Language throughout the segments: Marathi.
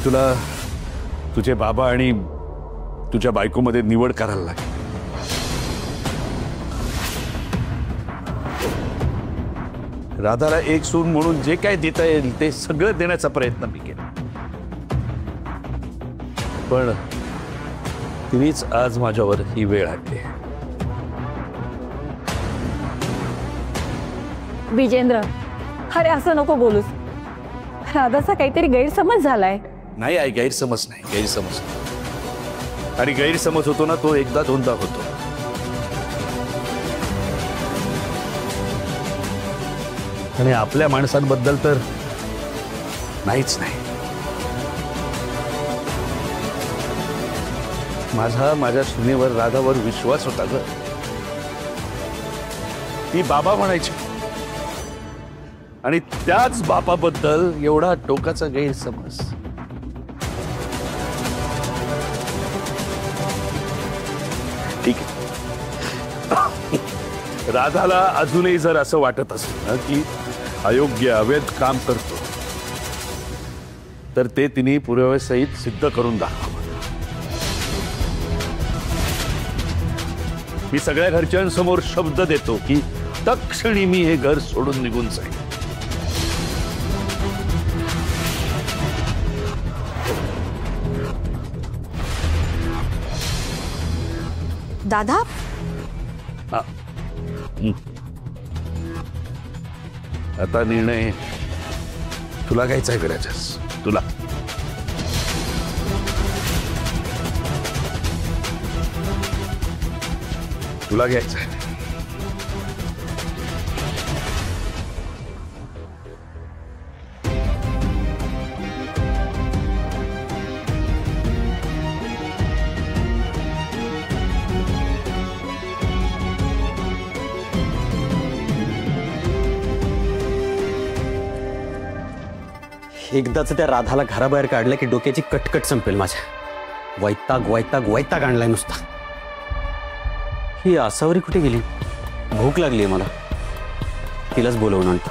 तुला तुझे बाबा आणि तुझ्या बायकोमध्ये निवड करायला लागेल। राधाला एक सून म्हणून जे काय देता येईल ते सगळं देण्याचा प्रयत्न मी केला, पण तिनेच आज माझ्यावर ही वेळ आणली। विजेंद्र, अरे असं नको बोलूस। राधाचा काहीतरी गैरसमज झालाय। नाही आई, गैरसमज नाही, गैरसमज आणि गैरसमज होतो ना तो एकदा दोनदा होतो। आणि आपल्या माणसांबद्दल तर नाहीच नाही। माझ्या सुनेवर राधावर विश्वास होता ग। ती बाबा म्हणायची आणि त्याच बापाबद्दल एवढा टोकाचा गैरसमज। ठीक आहे, राधाला अजूनही जर असं वाटत असेल ना की अयोग्य अवैध काम करतो तर ते तिने पुराव्यासहित सिद्ध करून दाखवावं। मी सगळ्या घरच्यांसमोर शब्द देतो की तत्क्षणी मी हे घर सोडून निघून जाईन। दादा, आता निर्णय तुला घ्यायचा आहे करायचास तुला। तुला घ्यायचं आहे। एकदाच त्या राधाला घराबाहेर काढलं की डोक्याची कटकट संपेल माझ्या। वैताग वैताग वैताग आणलाय नुसता। ही आसावरी कुठे गेली? भूक लागली मला, तिलाच बोलवून आणतो।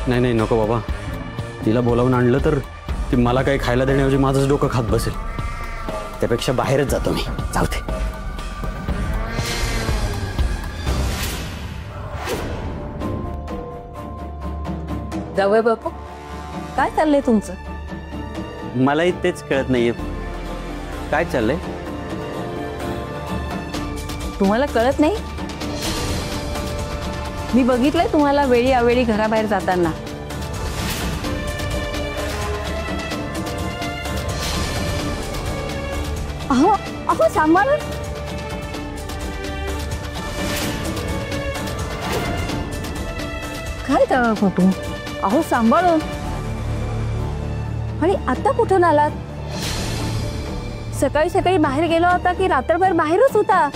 नाही नाही नको बाबा, तिला बोलावून आणलं तर ती मला काही खायला देण्याऐवजी माझंच डोकं खात बसेल। त्यापेक्षा बाहेरच जातो मी, जाऊ दे। जावई बापू, काय चाललंय तुमचं? मलाही तेच कळत नाहीये काय चाललंय। तुम्हाला कळत नाही? मी बघितलंय तुम्हाला वेळी अवेळी घराबाहेर जाताना। अहो अहो सांभाळून। काय जावई बापू, अहो सांभाळून। आणि आता कुठून आलात? सकाळी सकाळी बाहेर गेला होता की रात्रभर बाहेरच होता?